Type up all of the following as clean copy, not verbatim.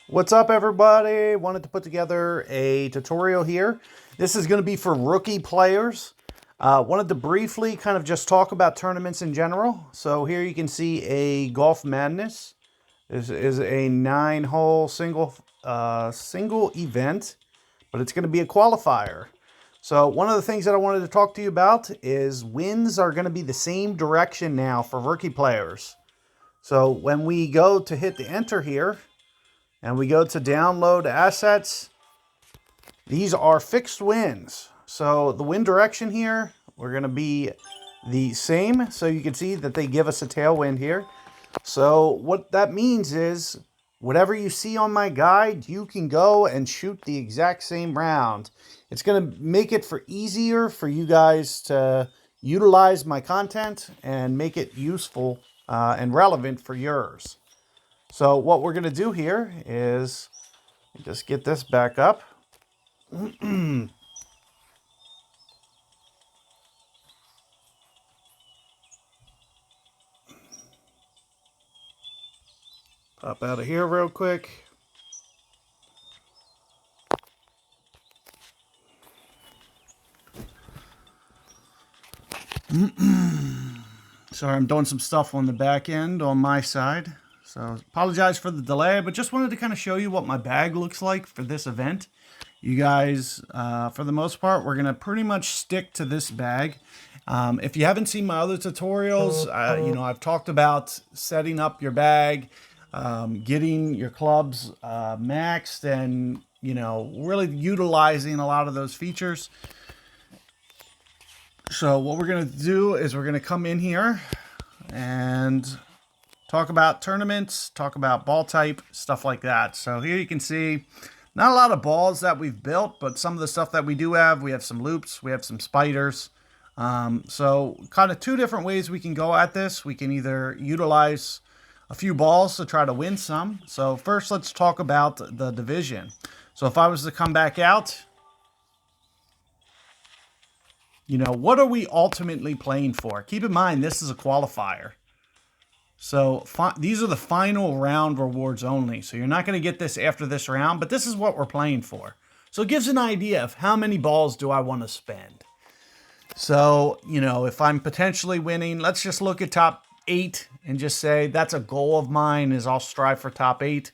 What's up, everybody? Wanted to put together a tutorial here. This is going to be for rookie players. Wanted to briefly kind of just talk about tournaments in general. So here you can see a Golf Madness. This is a 9-hole single event, but it's going to be a qualifier. So one of the things that I wanted to talk to you about is wins are going to be the same direction now for rookie players. So when we go to hit the enter here, and we go to download assets, these are fixed wins. So the win direction here, we're going to be the same. So you can see that they give us a tailwind here. So what that means is whatever you see on my guide, you can go and shoot the exact same round. It's going to make it easier for you guys to utilize my content and make it useful and relevant for yours. So what we're going to do here is just get this back up. Pop out of here real quick. Sorry, I'm doing some stuff on the back end on my side. So apologize for the delay, but just wanted to kind of show you what my bag looks like for this event. You guys, for the most part, we're going to pretty much stick to this bag. If you haven't seen my other tutorials, I've talked about setting up your bag, getting your clubs maxed, and, really utilizing a lot of those features. So what we're going to do is we're going to come in here and talk about tournaments, talk about ball type, stuff like that. So here you can see not a lot of balls that we've built, but some of the stuff that we do have, we have some loops, we have some spiders. So kind of two different ways we can go at this. We can either utilize a few balls to try to win some. So first, let's talk about the division. So if I was to come back out, what are we ultimately playing for? Keep in mind, this is a qualifier. So these are the final round rewards only. So you're not going to get this after this round, but this is what we're playing for. So it gives an idea of how many balls do I want to spend. So, if I'm potentially winning, let's just look at top 8 and just say that's a goal of mine is I'll strive for top 8.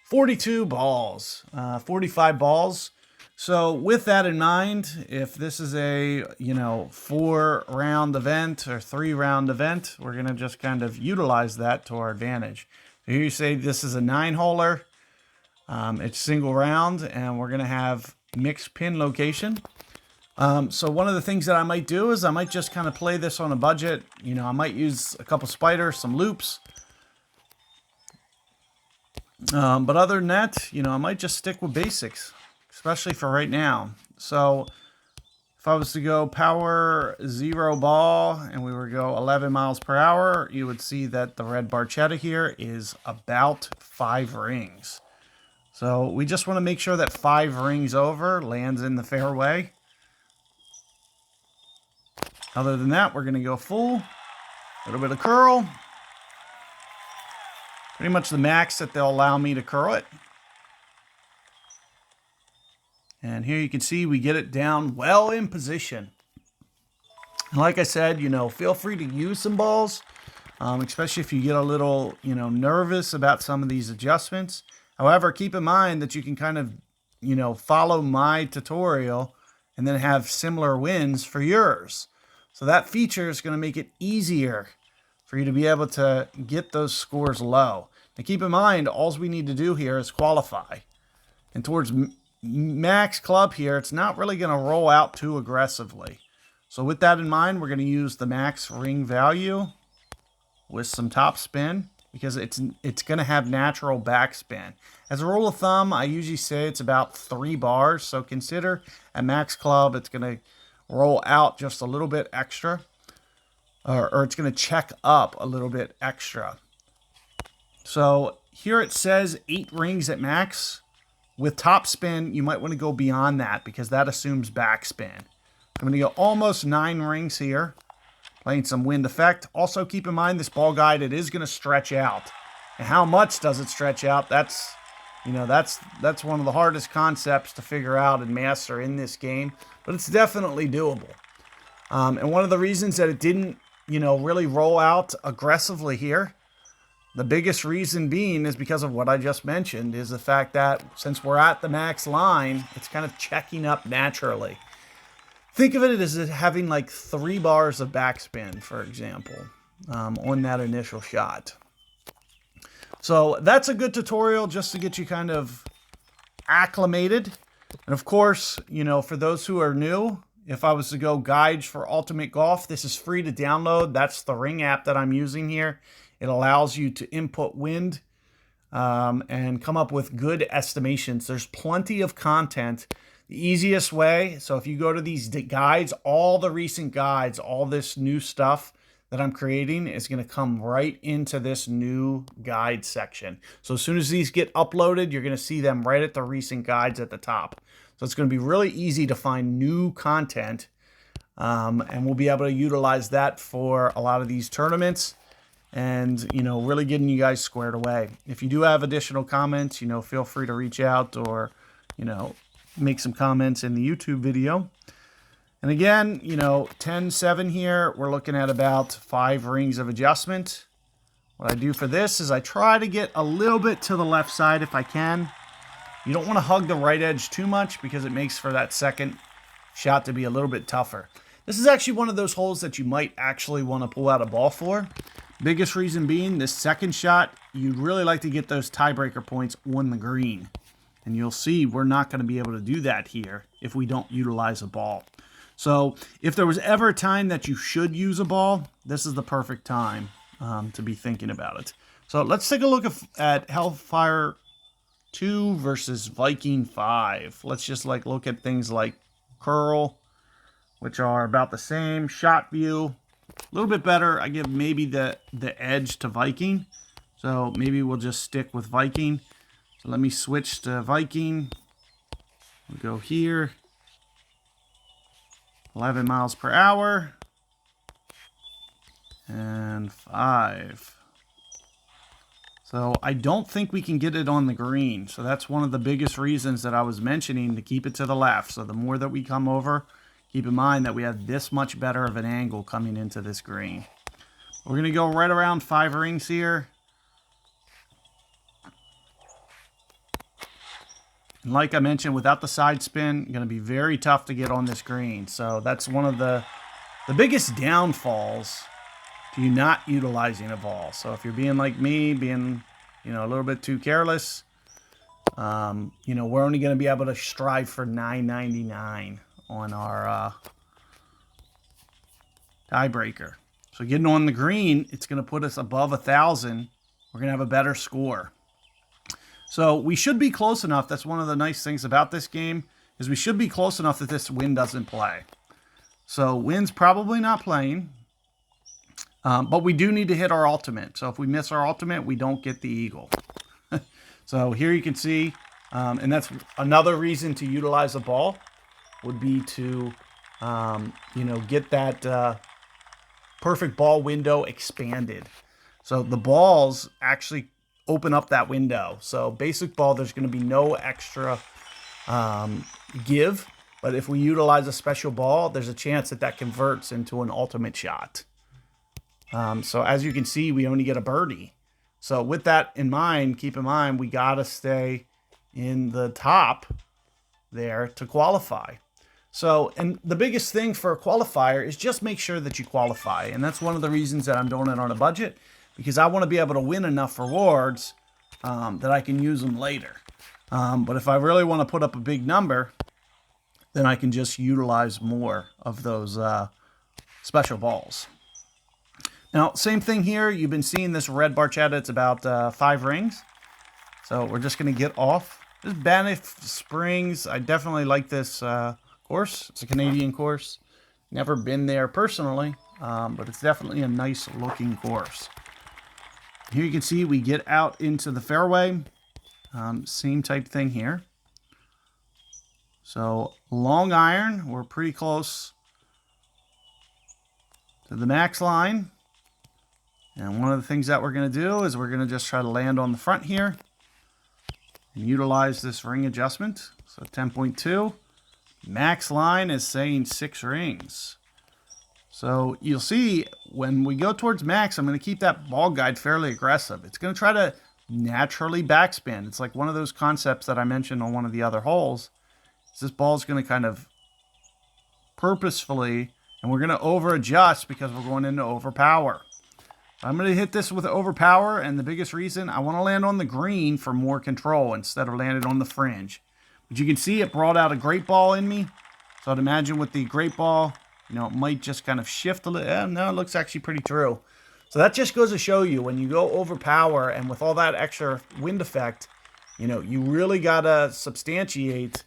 42 balls, 45 balls. So with that in mind, if this is a, 4-round event or 3-round event, we're going to just kind of utilize that to our advantage. So here you say this is a 9-holer. It's single round, and we're going to have mixed pin location. So one of the things that I might do is I might just kind of play this on a budget. I might use a couple spiders, some loops. But other than that, I might just stick with basics, especially for right now. So if I was to go power 0 ball and we were to go 11 miles per hour, you would see that the red barchetta here is about 5 rings. So we just want to make sure that 5 rings over lands in the fairway. Other than that, we're going to go full, a little bit of curl. Pretty much the max that they'll allow me to curl it. And here you can see we get it down well in position. And like I said, feel free to use some balls, especially if you get a little, nervous about some of these adjustments. However, keep in mind that you can kind of, follow my tutorial and then have similar wins for yours. So that feature is going to make it easier for you to be able to get those scores low. Now keep in mind, all we need to do here is qualify. And towards max club here, it's not really going to roll out too aggressively. So with that in mind, we're going to use the max ring value with some top spin because it's going to have natural backspin. As a rule of thumb, I usually say it's about 3 bars. So consider at max club, it's going to roll out just a little bit extra, or it's going to check up a little bit extra. So here it says 8 rings at max. With top spin, you might want to go beyond that because that assumes backspin. I'm going to go almost 9 rings here, playing some wind effect. Also keep in mind this ball guide, it is going to stretch out. And how much does it stretch out? That's You know, that's one of the hardest concepts to figure out and master in this game, but it's definitely doable. And one of the reasons that it didn't, you know, really roll out aggressively here, the biggest reason being is because of what I just mentioned, is the fact that since we're at the max line, it's kind of checking up naturally. Think of it as having like 3 bars of backspin, for example, on that initial shot. So that's a good tutorial just to get you kind of acclimated. And of course, you know, for those who are new, if I was to go guides for ultimate golf, this is free to download. That's the Ring app that I'm using here. It allows you to input wind and come up with good estimations. There's plenty of content. The easiest way, so if you go to these guides, all the recent guides, all this new stuff that I'm creating is going to come right into this new guide section. So as soon as these get uploaded, you're going to see them right at the recent guides at the top. So it's going to be really easy to find new content, and we'll be able to utilize that for a lot of these tournaments and, you know, really getting you guys squared away. If you do have additional comments, you know, feel free to reach out or, you know, make some comments in the YouTube video. And again, you know, 10-7 here, we're looking at about 5 rings of adjustment. What I do for this is I try to get a little bit to the left side if I can. You don't want to hug the right edge too much because it makes for that second shot to be a little bit tougher. This is actually one of those holes that you might actually want to pull out a ball for. Biggest reason being, this second shot, you'd really like to get those tiebreaker points on the green. And you'll see we're not going to be able to do that here if we don't utilize a ball. So if there was ever a time that you should use a ball, this is the perfect time to be thinking about it. So let's take a look at Hellfire 2 versus Viking 5. Let's just look at things like curl, which are about the same. Shot view, a little bit better. I give maybe the edge to Viking. So maybe we'll just stick with Viking. So let me switch to Viking. We'll go here. 11 miles per hour. And 5. So I don't think we can get it on the green. So that's one of the biggest reasons that I was mentioning to keep it to the left. So the more that we come over, keep in mind that we have this much better of an angle coming into this green. We're going to go right around 5 rings here. And like I mentioned, without the side spin, going to be very tough to get on this green. So that's one of the biggest downfalls to you not utilizing a ball. So if you're being like me, being, you know, a little bit too careless, you know, we're only going to be able to strive for $9.99 on our tiebreaker. So getting on the green, it's going to put us above 1,000. We're going to have a better score. So we should be close enough. That's one of the nice things about this game, is we should be close enough that this wind doesn't play. So wind's probably not playing, but we do need to hit our ultimate. So if we miss our ultimate, we don't get the eagle. So here you can see, and that's another reason to utilize a ball, would be to, you know, get that perfect ball window expanded. So the balls actually open up that window. So basic ball, there's going to be no extra give, but if we utilize a special ball, there's a chance that that converts into an ultimate shot. So as you can see, we only get a birdie. So with that in mind, keep in mind, we got to stay in the top there to qualify. So, and the biggest thing for a qualifier is just make sure that you qualify. And that's one of the reasons that I'm doing it on a budget, because I want to be able to win enough rewards that I can use them later. But if I really want to put up a big number, then I can just utilize more of those special balls. Now, same thing here. You've been seeing this red barchetta. It's about 5 rings. So we're just going to get off. This is Banff Springs. I definitely like this course. It's a Canadian course. Never been there personally, but it's definitely a nice looking course. Here you can see we get out into the fairway. Same type thing here. So long iron, we're pretty close to the max line. And one of the things that we're going to do is we're going to just try to land on the front here. and utilize this ring adjustment. So 10.2. Max line is saying 6 rings. So you'll see when we go towards max, I'm going to keep that ball guide fairly aggressive. It's going to try to naturally backspin. It's like one of those concepts that I mentioned on one of the other holes. This ball is going to kind of purposefully, and we're going to over adjust because we're going into overpower. I'm going to hit this with overpower, and the biggest reason, I want to land on the green for more control instead of landing on the fringe. But you can see it brought out a great ball in me. So I'd imagine with the great ball, you know, it might just kind of shift a little. No, it looks actually pretty true. So that just goes to show you when you go overpower and with all that extra wind effect, you know, you really got to substantiate.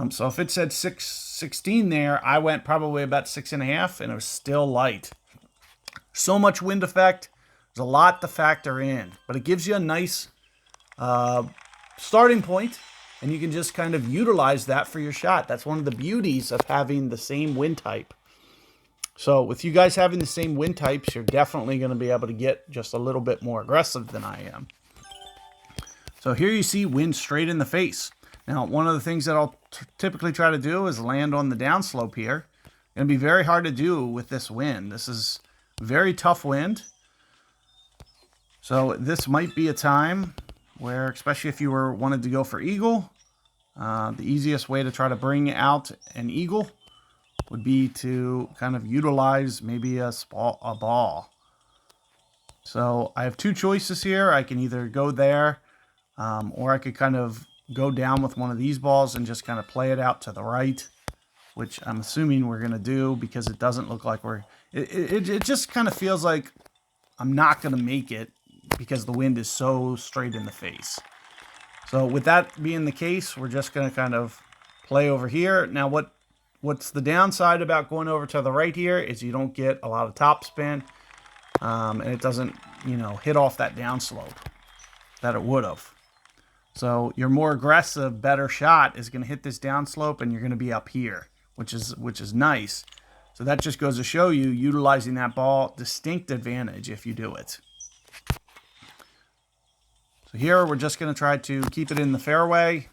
So if it said 616 there, I went probably about 6.5 and it was still light. So much wind effect. There's a lot to factor in, but it gives you a nice starting point. And you can just kind of utilize that for your shot. That's one of the beauties of having the same wind type. So with you guys having the same wind types, you're definitely going to be able to get just a little bit more aggressive than I am. So here you see wind straight in the face. Now, one of the things that I'll typically try to do is land on the downslope here. It's going to be very hard to do with this wind. This is very tough wind. So this might be a time where, especially if you wanted to go for eagle, the easiest way to try to bring out an eagle would be to kind of utilize maybe a ball. So I have two choices here. I can either go there, or I could kind of go down with one of these balls and just kind of play it out to the right, which I'm assuming we're going to do because it doesn't look like it just kind of feels like I'm not going to make it, because the wind is so straight in the face. So with that being the case, we're just going to kind of play over here. Now what's the downside about going over to the right here is you don't get a lot of top spin, and it doesn't, you know, hit off that downslope that it would have. So your more aggressive, better shot is going to hit this downslope, and you're going to be up here, which is nice. So that just goes to show you utilizing that ball, distinct advantage if you do it. So here we're just going to try to keep it in the fairway,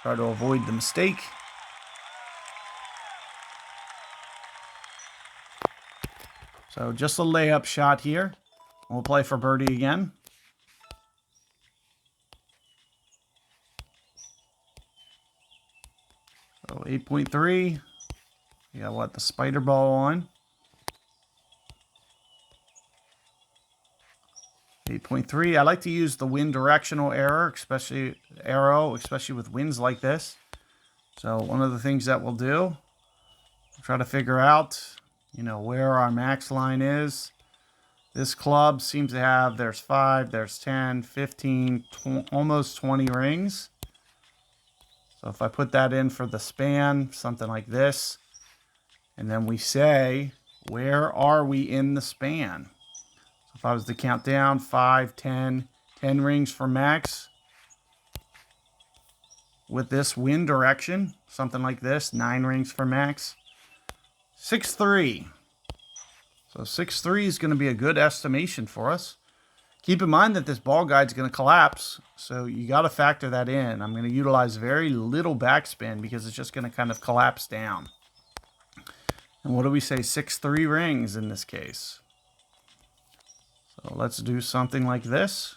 try to avoid the mistake. So just a layup shot here. We'll play for birdie again. So 8.3. You got what, the spider ball on. 8.3. I like to use the wind directional arrow, especially with winds like this. So one of the things that we'll do, try to figure out, you know, where our max line is. This club seems to have, there's 5, there's 10, 15, almost 20 rings. So if I put that in for the span, something like this, and then we say, where are we in the span? If I was to count down, 5, 10 rings for max. With this wind direction, something like this, 9 rings for max. 6.3. So 6.3 is going to be a good estimation for us. Keep in mind that this ball guide is going to collapse, so you got to factor that in. I'm going to utilize very little backspin because it's just going to kind of collapse down. And what do we say? 6.3 rings in this case. So let's do something like this.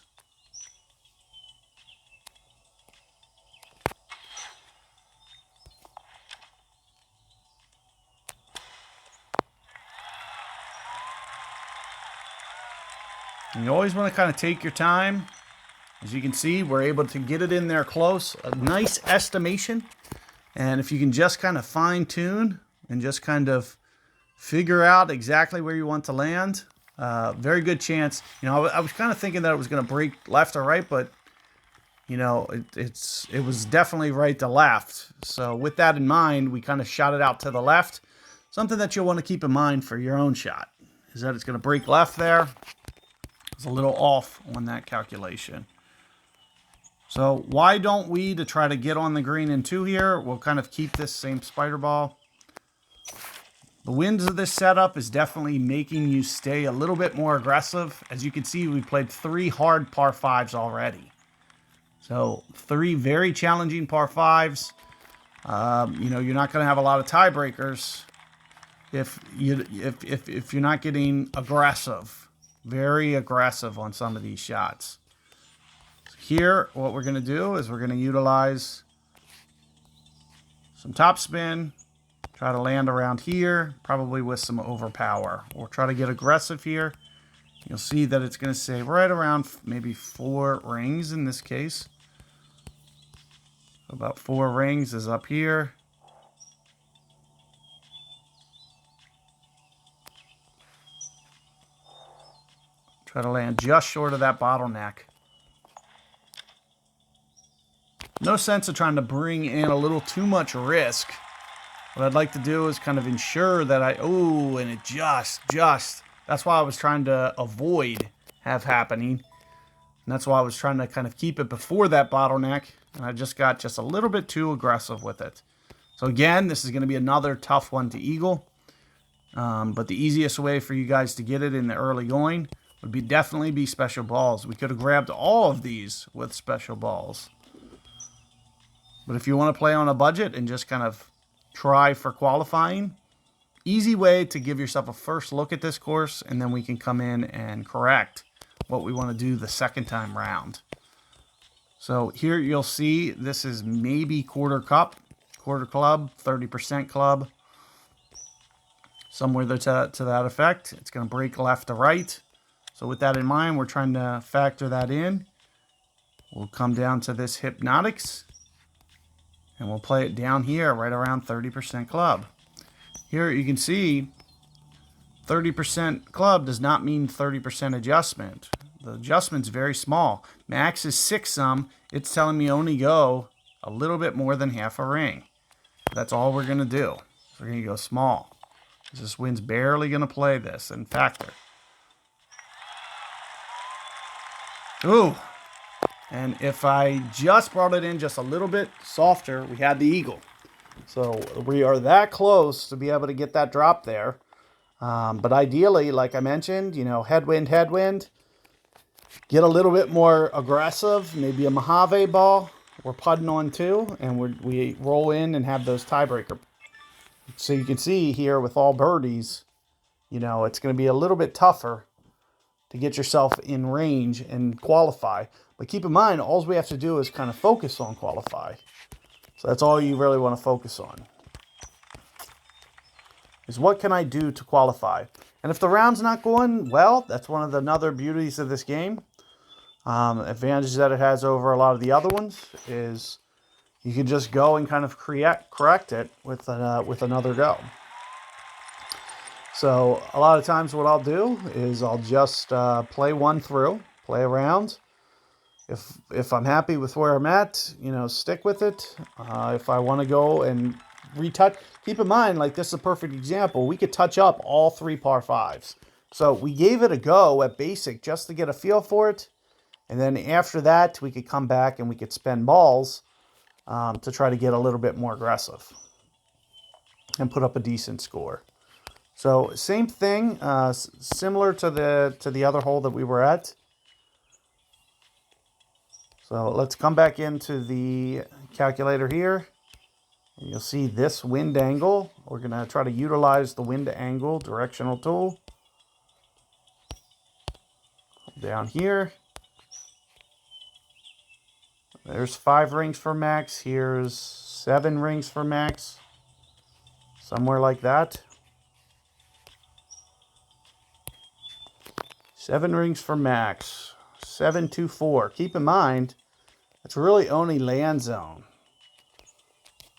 And you always want to kind of take your time. As you can see, we're able to get it in there close. A nice estimation. And if you can just kind of fine tune and just kind of figure out exactly where you want to land, very good chance. You know, I was kind of thinking that it was going to break left or right, but you know, it was definitely right to left. So with that in mind, we kind of shot it out to the left. Something that you'll want to keep in mind for your own shot is that it's going to break left there. It's a little off on that calculation. So why don't we, to try to get on the green in 2 here, we'll kind of keep this same spider ball. The winds of this setup is definitely making you stay a little bit more aggressive. As you can see, we played 3 hard par 5s already. So 3 very challenging par 5s. You know, you're not going to have a lot of tiebreakers if you're not getting aggressive, very aggressive on some of these shots. Here, what we're going to do is we're going to utilize some topspin, try to land around here, probably with some overpower. We'll try to get aggressive here. You'll see that it's going to say right around maybe 4 rings in this case. About 4 rings is up here. Try to land just short of that bottleneck. No sense of trying to bring in a little too much risk. What I'd like to do is kind of ensure that and it just, that's why I was trying to avoid have happening. And that's why I was trying to kind of keep it before that bottleneck. And I just got just a little bit too aggressive with it. So again, this is going to be another tough one to eagle. But the easiest way for you guys to get it in the early going would be definitely be special balls. We could have grabbed all of these with special balls. But if you want to play on a budget and just kind of try for qualifying, easy way to give yourself a first look at this course, and then we can come in and correct what we want to do the second time round. So here you'll see this is maybe quarter club, 30% club, somewhere to that effect. It's going to break left to right. So with that in mind, we're trying to factor that in. We'll come down to this Hypnotics, and we'll play it down here right around 30% club. Here you can see 30% club does not mean 30% adjustment. The adjustment's very small. Max is 6 some. It's telling me only go a little bit more than half a ring. That's all we're going to do. So we're going to go small. This wind's barely going to play this and factor. Ooh. And if I just brought it in just a little bit softer, we had the eagle. So we are that close to be able to get that drop there. But ideally, like I mentioned, you know, headwind, get a little bit more aggressive, maybe a Mojave ball we're putting on too, and we roll in and have those tiebreaker. So you can see here with all birdies, you know, it's going to be a little bit tougher to get yourself in range and qualify. But keep in mind, all we have to do is kind of focus on qualify. So that's all you really want to focus on. Is what can I do to qualify? And if the round's not going well, that's one of the other beauties of this game. Advantages that it has over a lot of the other ones is you can just go and kind of correct it with another go. So a lot of times what I'll do is I'll just play one through, play around. If I'm happy with where I'm at, you know, stick with it. If I want to go and retouch, keep in mind, like this is a perfect example. We could touch up all 3 par 5s. So we gave it a go at basic just to get a feel for it. And then after that, we could come back and we could spend balls to try to get a little bit more aggressive and put up a decent score. So same thing, similar to the other hole that we were at. So let's come back into the calculator here. And you'll see this wind angle. We're going to try to utilize the wind angle directional tool. Down here. There's 5 rings for max. Here's 7 rings for max. Somewhere like that. 7 rings for max. 724. Keep in mind, it's really only land zone.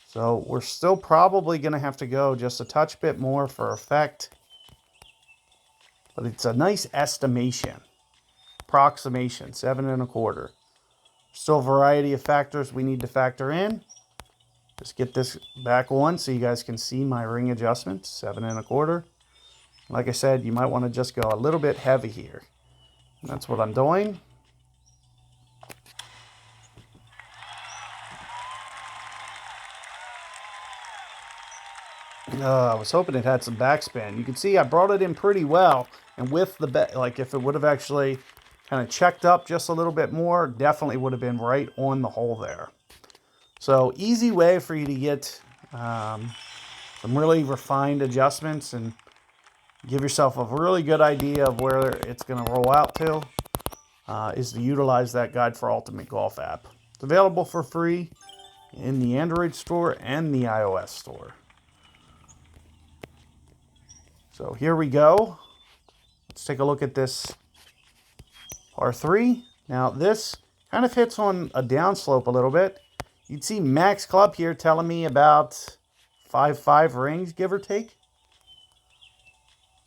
So we're still probably going to have to go just a touch bit more for effect. But it's a nice estimation. Approximation, 7 1/4. Still a variety of factors we need to factor in. Just get this back on so you guys can see my ring adjustments, 7 1/4. Like I said, you might want to just go a little bit heavy here. And that's what I'm doing. I was hoping it had some backspin. You can see I brought it in pretty well. And with the, like if it would have actually kind of checked up just a little bit more, definitely would have been right on the hole there. So easy way for you to get some really refined adjustments and give yourself a really good idea of where it's going to roll out to, is to utilize that Guide for Ultimate Golf app. It's available for free in the Android store and the iOS store. So here we go. Let's take a look at this par 3. Now this kind of hits on a downslope a little bit. You'd see Max Club here telling me about 5.5 rings, give or take.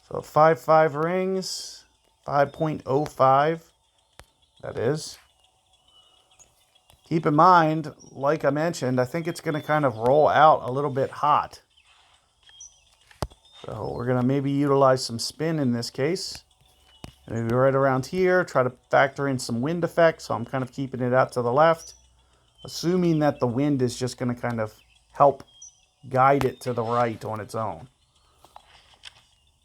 So 5.5 rings, 5.05, that is. Keep in mind, like I mentioned, I think it's going to kind of roll out a little bit hot. So we're going to maybe utilize some spin in this case. Maybe right around here, try to factor in some wind effects. So I'm kind of keeping it out to the left, assuming that the wind is just going to kind of help guide it to the right on its own.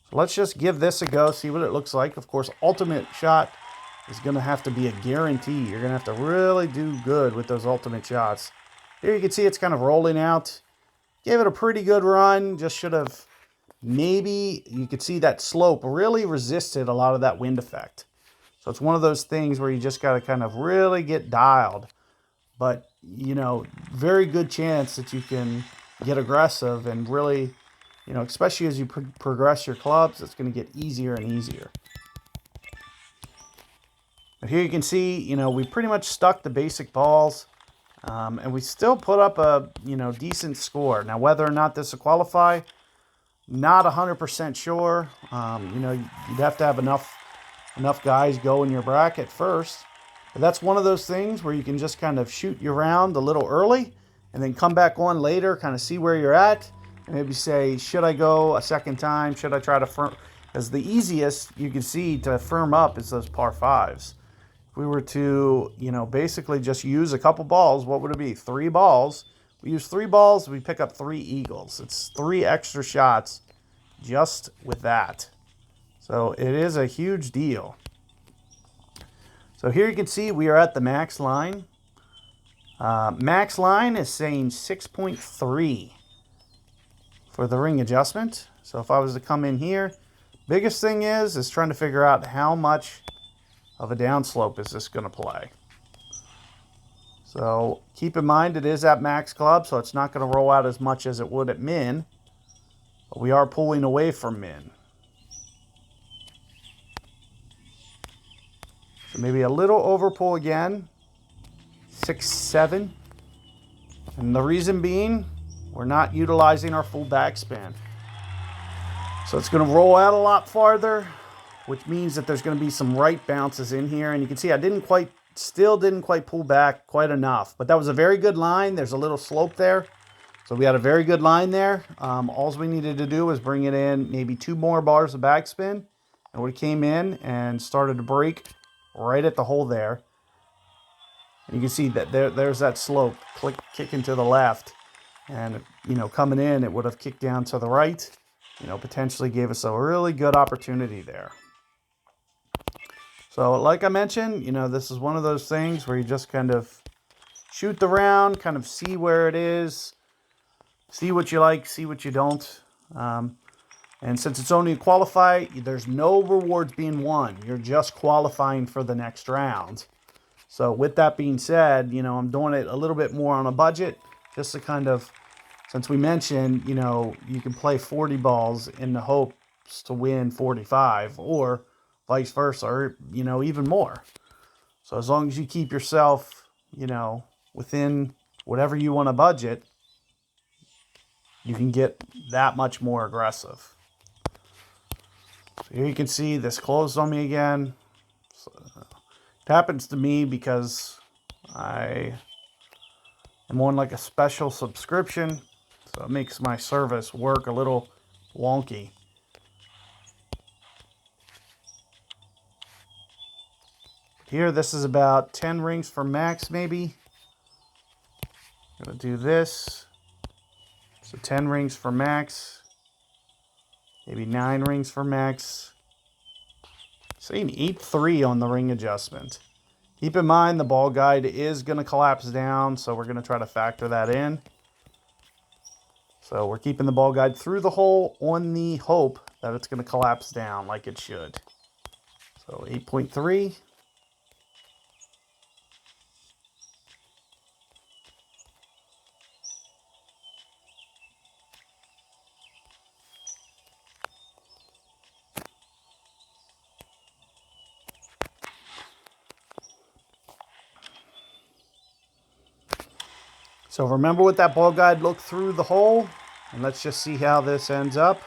So let's just give this a go, see what it looks like. Of course, ultimate shot is going to have to be a guarantee. You're going to have to really do good with those ultimate shots. Here you can see it's kind of rolling out. Gave it a pretty good run. Just should have, maybe you could see that slope really resisted a lot of that wind effect. So it's one of those things where you just got to kind of really get dialed. But, you know, very good chance that you can get aggressive and really, you know, especially as you progress your clubs, it's going to get easier and easier. But here you can see, you know, we pretty much stuck the basic balls, and we still put up a, you know, decent score. Now, whether or not this will qualify, not 100% sure. You know, you'd have to have enough guys go in your bracket first. But that's one of those things where you can just kind of shoot your round a little early and then come back on later, kind of see where you're at, and maybe say, should I go a second time? Should I try to firm? Because the easiest you can see to firm up is those par 5s. If we were to, you know, basically just use a couple balls, what would it be? 3 balls. We use 3 balls, we pick up 3 eagles. It's 3 extra shots just with that. So it is a huge deal. So here you can see we are at the max line. Max line is saying 6.3 for the ring adjustment. So if I was to come in here, biggest thing is trying to figure out how much of a downslope is this going to play. So keep in mind it is at max club, so it's not going to roll out as much as it would at min. But we are pulling away from min. So maybe a little over pull again. 6.7. And the reason being, we're not utilizing our full backspin. So it's going to roll out a lot farther, which means that there's going to be some right bounces in here. And you can see I still didn't quite pull back quite enough. But that was a very good line. There's a little slope there. So we had a very good line there. All we needed to do was bring it in maybe 2 more bars of backspin. And we came in and started to break right at the hole there. And you can see that there's that slope kicking to the left. And, you know, coming in, it would have kicked down to the right. You know, potentially gave us a really good opportunity there. So like I mentioned, you know, this is one of those things where you just kind of shoot the round, kind of see where it is, see what you like, see what you don't. And since it's only a qualify, there's no rewards being won. You're just qualifying for the next round. So with that being said, you know, I'm doing it a little bit more on a budget, just to kind of, since we mentioned, you know, you can play 40 balls in the hopes to win 45, or vice versa, or, you know, even more. So as long as you keep yourself, you know, within whatever you want to budget, you can get that much more aggressive. So here you can see this closed on me again. So it happens to me because I am on like a special subscription, so it makes my service work a little wonky. Here, this is about 10 rings for max, maybe. I'm going to do this. So 10 rings for max. Maybe 9 rings for max. Saying 8.3 on the ring adjustment. Keep in mind the ball guide is going to collapse down, so we're going to try to factor that in. So we're keeping the ball guide through the hole on the hope that it's going to collapse down like it should. So 8.3. So remember what that ball guide looked through the hole, and let's just see how this ends up.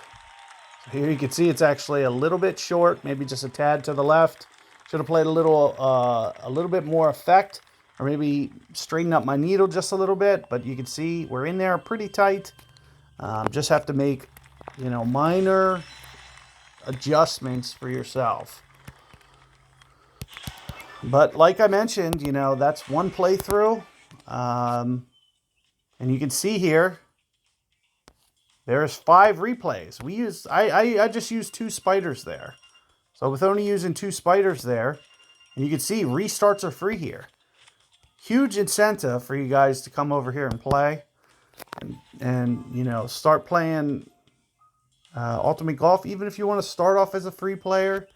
So here you can see it's actually a little bit short, maybe just a tad to the left. Should have played a little bit more effect, or maybe straighten up my needle just a little bit. But you can see we're in there pretty tight. Just have to make, minor adjustments for yourself. But like I mentioned, that's one playthrough. And you can see here, there's 5 replays. I just used 2 spiders there. So with only using 2 spiders there, and you can see restarts are free here. Huge incentive for you guys to come over here and play. And start playing Ultimate Golf. Even if you want to start off as a free player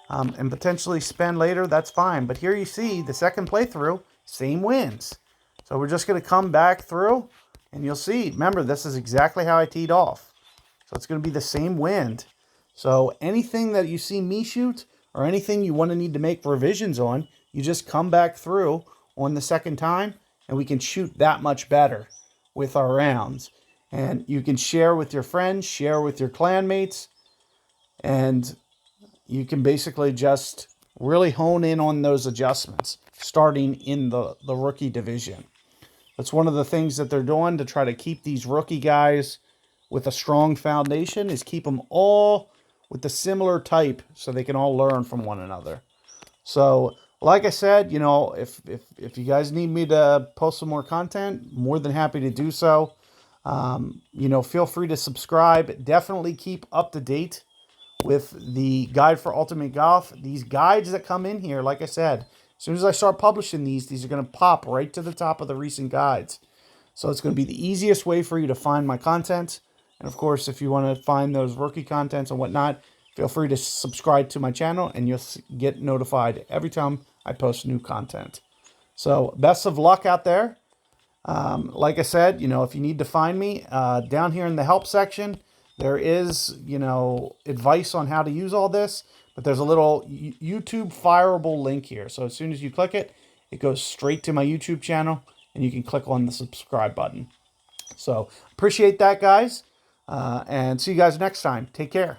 and potentially spend later, that's fine. But here you see the second playthrough, same wins. So we're just going to come back through, and you'll see. Remember, this is exactly how I teed off. So it's going to be the same wind. So anything that you see me shoot, or anything you want to need to make revisions on, you just come back through on the second time, and we can shoot that much better with our rounds. And you can share with your friends, share with your clanmates, and you can basically just really hone in on those adjustments, starting in the rookie division. That's one of the things that they're doing to try to keep these rookie guys with a strong foundation, is keep them all with the similar type so they can all learn from one another. So, like I said, if you guys need me to post some more content, more than happy to do so. Feel free to subscribe. Definitely keep up to date with the guide for Ultimate Golf. These guides that come in here, like I said, as soon as I start publishing these are going to pop right to the top of the recent guides. So it's going to be the easiest way for you to find my content. And of course, if you want to find those rookie contents and whatnot, feel free to subscribe to my channel, and you'll get notified every time I post new content. So best of luck out there. Like I said, if you need to find me, down here in the help section, there is, advice on how to use all this, but there's a little YouTube fireable link here. So as soon as you click it, it goes straight to my YouTube channel, and you can click on the subscribe button. So appreciate that, guys, and see you guys next time. Take care.